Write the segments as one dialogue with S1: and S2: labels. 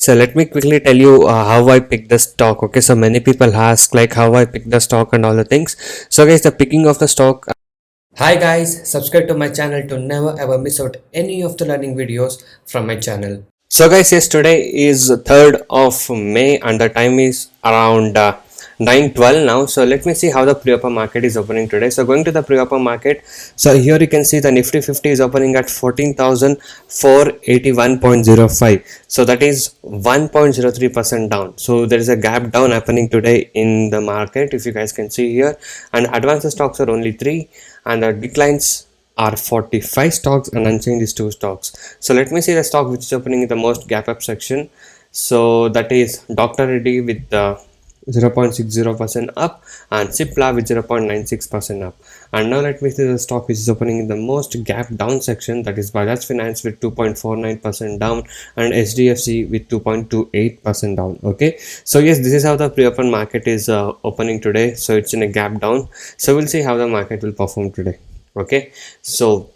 S1: So let me quickly tell you how I picked the stock. Okay, so many people ask like how I picked the stock and all the things. So guys, the picking of the stock. Hi guys, subscribe to my channel to never ever miss out any of the learning videos from my channel. So guys, yes, today is 3rd of May and the time is around 9:12 now. So let me see how the pre-open market is opening today. So going to the pre-open market, so here you can see the Nifty 50 is opening at 14,481.05. So that is 1.03% down. So there is a gap down happening today in the market, if you guys can see here. And advanced stocks are only 3 and the declines are 45 stocks and unchanged is 2 stocks. So let me see the stock which is opening in the most gap up section. So that is Dr. Reddy with 0.60% up and Cipla with 0.96% up. And now let me see the stock which is opening in the most gap down section, that is Bajaj Finance with 2.49% down and SDFC with 2.28% down. Okay, so yes, this is how the pre-open market is opening today. So it's in a gap down. So we'll see how the market will perform today. Okay, so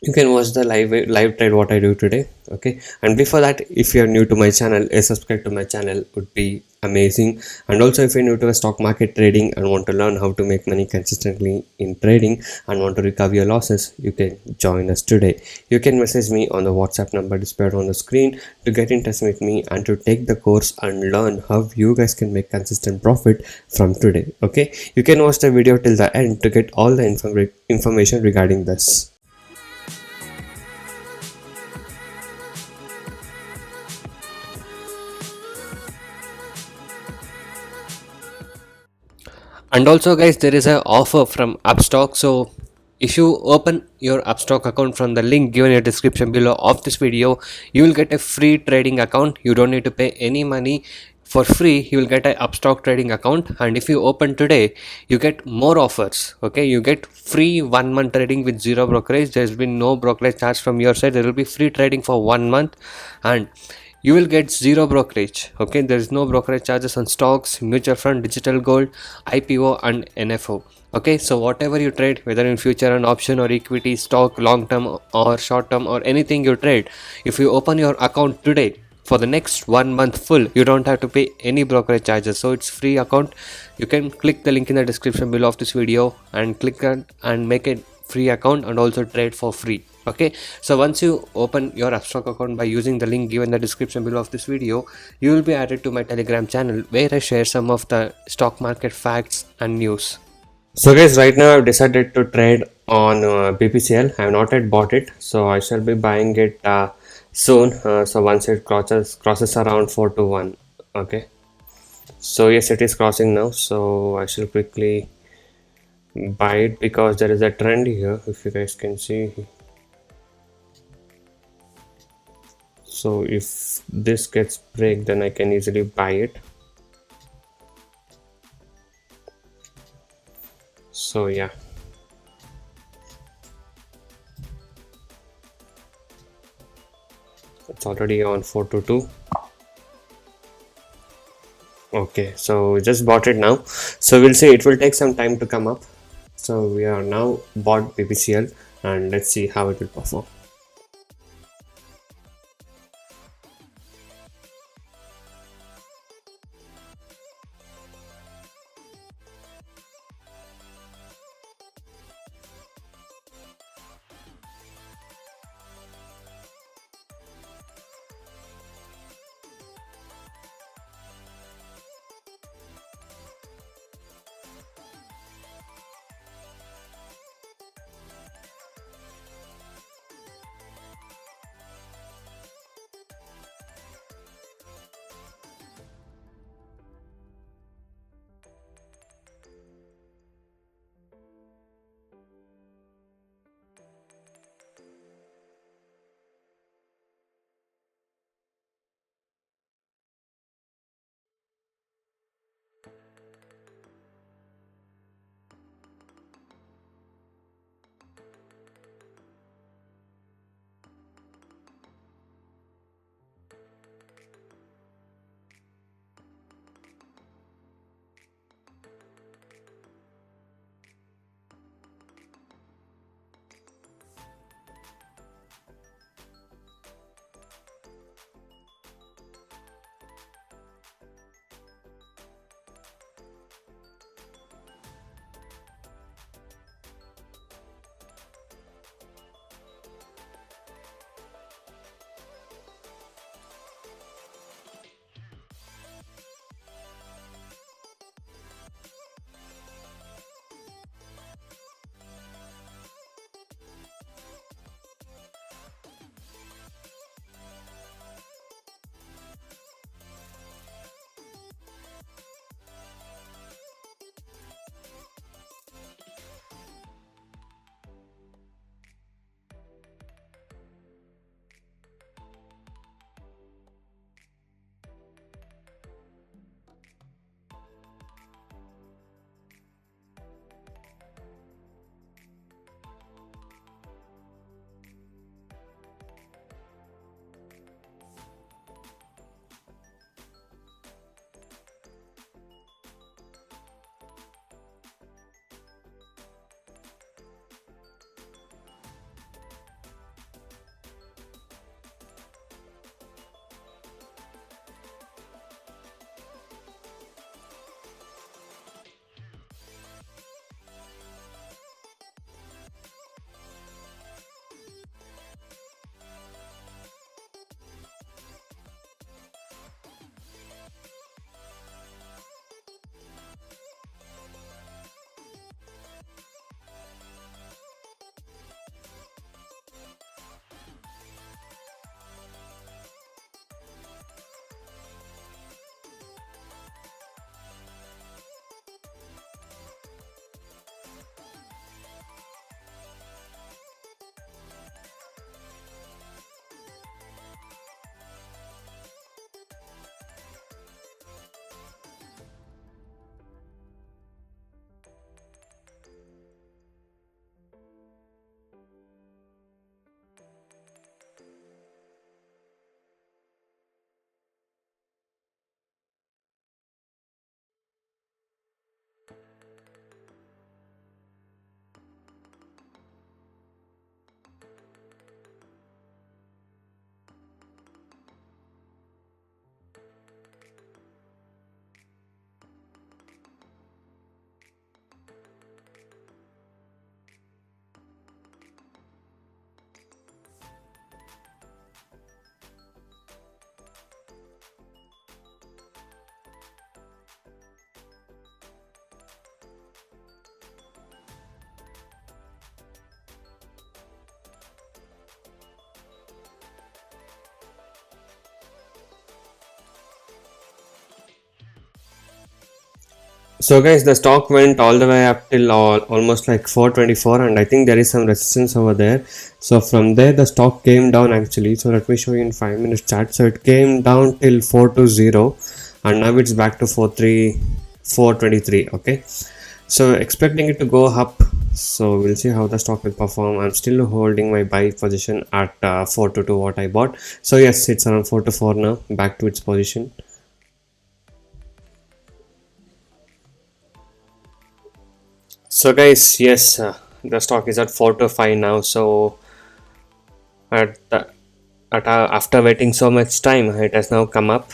S1: you can watch the live trade what I do today. Okay, and before that, if you are new to my channel, a subscribe to my channel would be amazing. And also if you're new to a stock market trading and want to learn how to make money consistently in trading and want to recover your losses, you can join us today. You can message me on the WhatsApp number displayed on the screen to get in touch with me and to take the course and learn how you guys can make consistent profit from today. Okay, you can watch the video till the end to get all the information regarding this. And also guys, there is a offer from Upstox. So if you open your Upstox account from the link given in the description below of this video, you will get a free trading account. You don't need to pay any money. For free you will get a Upstox trading account, and if you open today you get more offers. Okay, you get free 1 month trading with zero brokerage. There's been no brokerage charge from your side. There will be free trading for 1 month and you will get zero brokerage. Okay, there is no brokerage charges on stocks, mutual fund, digital gold, IPO and NFO. Okay, so whatever you trade, whether in future and option or equity, stock, long term or short term or anything you trade, if you open your account today for the next 1 month full, you don't have to pay any brokerage charges. So it's free account. You can click the link in the description below of this video and click on and make a free account and also trade for free. Okay, so once you open your Upstox account by using the link given in the description below of this video, you will be added to my Telegram channel where I share some of the stock market facts and news. So guys, right now I've decided to trade on BPCL. I have not yet bought it, so I shall be buying it soon. So once it crosses around 4 to 1. Okay, so yes, it is crossing now, so I shall quickly buy it because there is a trend here, if you guys can see. So if this gets break, then I can easily buy it. So yeah, it's already on 4 to 2. Okay, so just bought it now, so we'll see, it will take some time to come up. So we are now bought BPCL and let's see how it will perform. So guys, the stock went all the way up till almost like 424, and I think there is some resistance over there. So from there the stock came down actually. So let me show you in 5 minutes chart. So it came down till 420, and now it's back to 423. Okay, so expecting it to go up. So we'll see how the stock will perform. I'm still holding my buy position at 422 what I bought. So yes, it's around 4 to 4 now, back to its position. So guys, yes, the stock is at 4 to 5 now. So at the, after waiting so much time, it has now come up.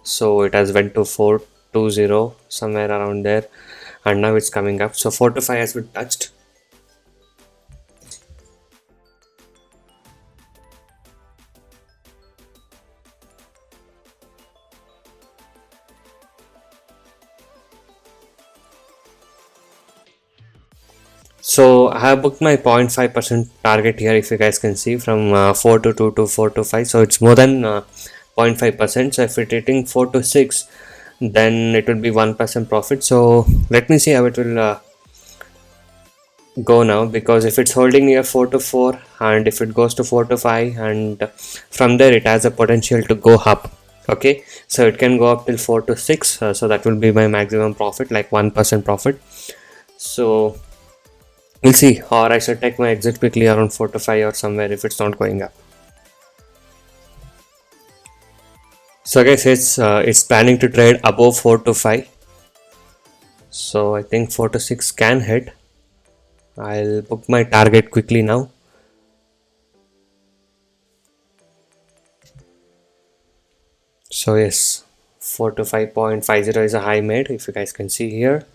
S1: So it has went to 420 somewhere around there, and now it's coming up. So 4 to 5 has been touched. So I have booked my 0.5% target here, if you guys can see, from 4 to 2 to 4 to 5. So it's more than 0.5%. So if it's hitting 4 to 6, then it will be 1% profit. So let me see how it will go now, because if it's holding near 4 to 4, and if it goes to 4 to 5, and from there it has a potential to go up. Okay, so it can go up till 4 to 6. So that will be my maximum profit, like 1% profit. So we'll see, or I should take my exit quickly around 4 to 5 or somewhere if it's not going up. So guys, it's planning to trade above 4 to 5. So I think 4 to 6 can hit. I'll book my target quickly now. So yes, 4 to 5.50 is a high made, if you guys can see here.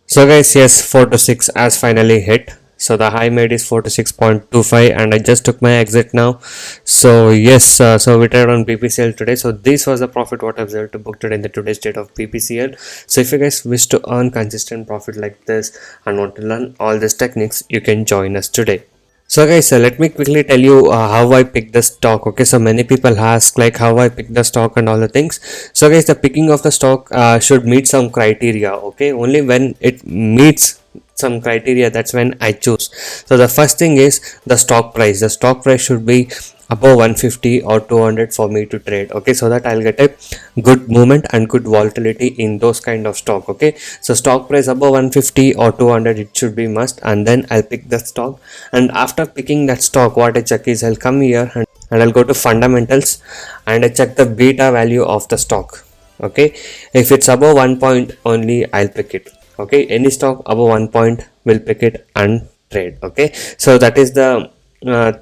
S1: So guys, yes, 4 to 6 has finally hit. So the high made is 4 to 6.25, and I just took my exit now. So yes, so we traded on BPCL today. So this was the profit what I was able to book today in the today's date of BPCL. So if you guys wish to earn consistent profit like this and want to learn all these techniques, you can join us today. So guys, let me quickly tell you how I pick the stock. Okay, so many people ask like how I pick the stock and all the things. So guys, the picking of the stock should meet some criteria. Okay, only when it meets some criteria, that's when I choose. So the first thing is the stock price. The stock price should be above 150 or 200 for me to trade. Okay, so that I'll get a good movement and good volatility in those kind of stock. Okay, so stock price above 150 or 200, it should be must, and then I'll pick the stock. And after picking that stock, what I check is I'll come here and I'll go to fundamentals, and I check the beta value of the stock. Okay, if it's above 1 point only, I'll pick it. Okay, any stock above 1 point will pick it and trade. Okay, so that is the uh,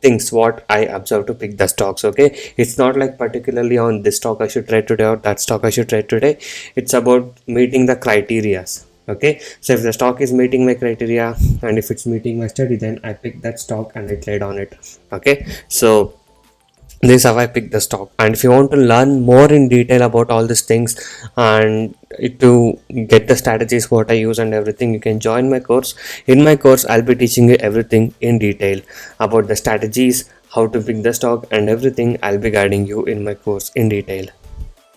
S1: things what I observe to pick the stocks. Okay, it's not like particularly on this stock I should trade today or that stock I should trade today. It's about meeting the criterias. Okay, so if the stock is meeting my criteria and if it's meeting my study, then I pick that stock and I trade on it. Okay, so this is how I pick the stock. And if you want to learn more in detail about all these things and to get the strategies what I use and everything, you can join my course. In my course, I'll be teaching you everything in detail about the strategies, how to pick the stock, and everything. I'll be guiding you in my course in detail.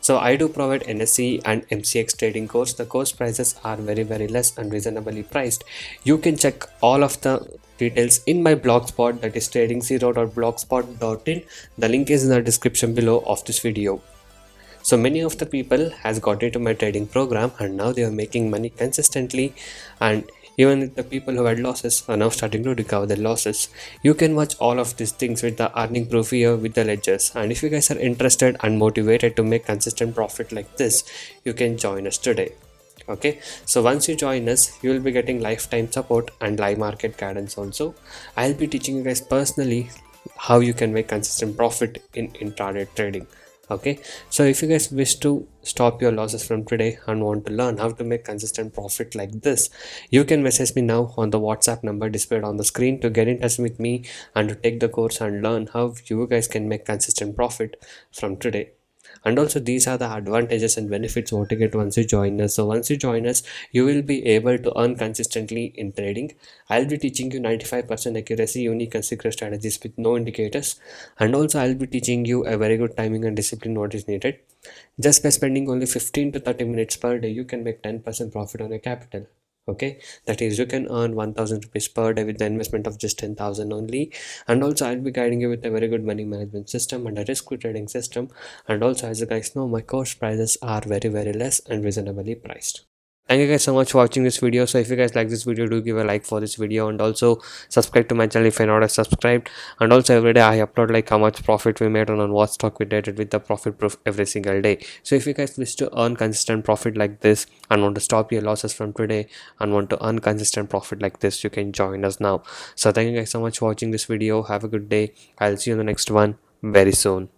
S1: So I do provide NSE and MCX trading course. The course prices are very less and reasonably priced. You can check all of the details in my blogspot, that is trading0.blogspot.in. The link is in the description below of this video. So many of the people has got into my trading program and now they are making money consistently, and even the people who had losses are now starting to recover their losses. You can watch all of these things with the earning proof here with the ledgers, and if you guys are interested and motivated to make consistent profit like this, you can join us today. Okay, so once you join us, you will be getting lifetime support and live market guidance also. I'll be teaching you guys personally how you can make consistent profit in intraday trading. Okay, so if you guys wish to stop your losses from today and want to learn how to make consistent profit like this, you can message me now on the WhatsApp number displayed on the screen to get in touch with me and to take the course and learn how you guys can make consistent profit from today. And also these are the advantages and benefits what you get once you join us. So once you join us, you will be able to earn consistently in trading. I'll be teaching you 95% accuracy, unique and secret strategies with no indicators. And also I'll be teaching you a very good timing and discipline what is needed. Just by spending only 15 to 30 minutes per day, you can make 10% profit on your capital. Okay, that is, you can earn 1000 rupees per day with the investment of just 10,000 only. And also I'll be guiding you with a very good money management system and a risk trading system. And also, as you guys know, my course prices are very less and reasonably priced. Thank you guys so much for watching this video. So if you guys like this video, do give a like for this video, and also subscribe to my channel if you're not subscribed. And also every day I upload like how much profit we made on what stock we traded with the profit proof every single day. So if you guys wish to earn consistent profit like this and want to stop your losses from today and want to earn consistent profit like this, you can join us now. So thank you guys so much for watching this video. Have a good day. I'll see you on the next one very soon.